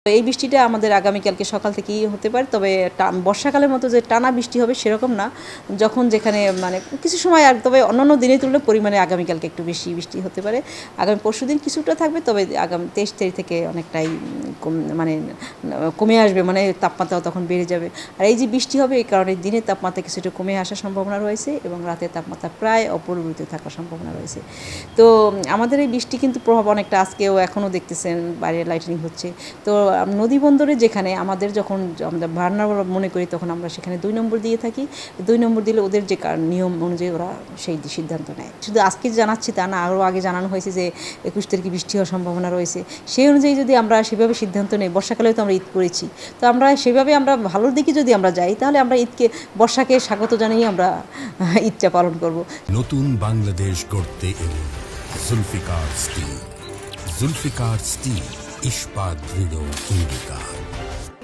এই বৃষ্টিটা আমাদের আগামীকালকে সকাল থেকেই হতে পারে, তবে বর্ষাকালের মতো যে টানা বৃষ্টি হবে সেরকম না, যখন যেখানে মানে কিছু সময় আর, তবে অন্যান্য দিনের তুলনায় পরিমাণে আগামীকালকে একটু বেশি বৃষ্টি হতে পারে। আগামী পরশুদিন কিছুটা থাকবে, তবে আগামী 23 তারিখ থেকে অনেকটাই মানে কমে আসবে, মানে তাপমাত্রাও তখন বেড়ে যাবে। আর এই যে বৃষ্টি হবে এই কারণে দিনের তাপমাত্রা কিছুটা কমে আসার সম্ভাবনা রয়েছে এবং রাতের তাপমাত্রা প্রায় অপরিবর্তিত থাকার সম্ভাবনা রয়েছে। তো আমাদের এই বৃষ্টি কিন্তু প্রভাব অনেকটা আজকেও এখনও দেখতেছেন বাইরে লাইটিনিং হচ্ছে। তো নদী বন্দরে যেখানে আমাদের যখন আমরা ভার্নার মনে করি তখন আমরা সেখানে 2 নম্বর দিয়ে থাকি। 2 নম্বর দিলে ওদের যে নিয়ম অনুযায়ী ওরা সেই সিদ্ধান্ত নেয়। শুধু আজকে জানাচ্ছি তা না, আরও আগে জানানো হয়েছে যে 21 তারিখে বৃষ্টি হওয়ার সম্ভাবনা রয়েছে। সেই অনুযায়ী যদি আমরা সেভাবে সিদ্ধান্ত নেই, বর্ষাকালেও তো আমরা ঈদ করেছি, তো আমরা সেভাবে আমরা ভালোর দিকে যদি আমরা যাই তাহলে আমরা ঈদকে, বর্ষাকে স্বাগত জানিয়ে আমরা ঈদটা পালন করব। নতুন বাংলাদেশ গড়তে এলো জুলফিকার স্টিল। জুলফিকার স্টিল, ইস্পাত দৃঢ় অঙ্গীকার।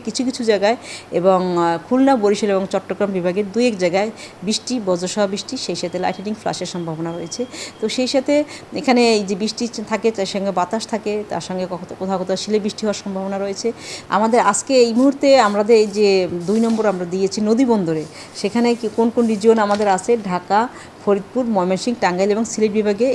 কিছু কিছু জায়গায় এবং খুলনা, বরিশাল এবং চট্টগ্রাম বিভাগের 2-1 জায়গায় বৃষ্টি, বজ্রসহ বৃষ্টি, সেই সাথে লাইটনিং ফ্ল্যাশের সম্ভাবনা রয়েছে। তো সেই সাথে এখানে এই যে বৃষ্টি থাকে তার সঙ্গে বাতাস থাকে, তার সঙ্গে কোথাও কোথাও শিলে বৃষ্টি হওয়ার সম্ভাবনা রয়েছে। আমাদের আজকে এই মুহূর্তে আমাদের এই যে 2 নম্বর আমরা দিয়েছি নদী বন্দরে, সেখানে কোন কোন রিজিয়ন আমাদের আছে, ঢাকা, ফরিদপুর, ময়মনসিংহ, টাঙ্গাইল এবং সিলেট বিভাগে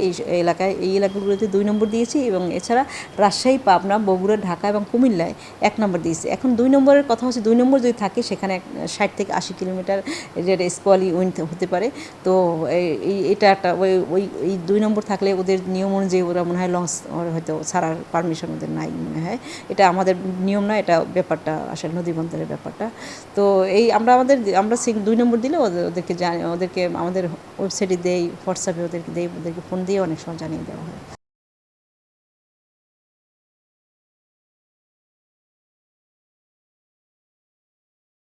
এই এলাকাগুলোতে 2 নম্বর দিয়েছি, এবং এছাড়া রাজশাহী, পাবনা, বগুড়া, ঢাকা এবং কুমিল্লায় 1 নম্বর দিয়েছি। এখন 2 নম্বরের কথা হচ্ছে 2 নম্বর যদি থাকে সেখানে 60 থেকে 80 কিলোমিটার স্কোয়ালি উইন্ড হতে পারে। তো এটা একটা এই 2 নম্বর থাকলে ওদের নিয়ম অনুযায়ী ওরা মনে হয় লঞ্চ হয়তো ছাড়ার পারমিশন ওদের নাই মনে হয়। এটা আমাদের নিয়ম না, এটা ব্যাপারটা আসলে নদী বন্দরের ব্যাপারটা। তো আমরা 2 নম্বর দিলে ওদেরকে আমাদের ওয়েবসাইটে দেই, হোয়াটসঅ্যাপে ওদেরকে ফোন দিয়ে অনেক সময় জানিয়ে দেওয়া হয়।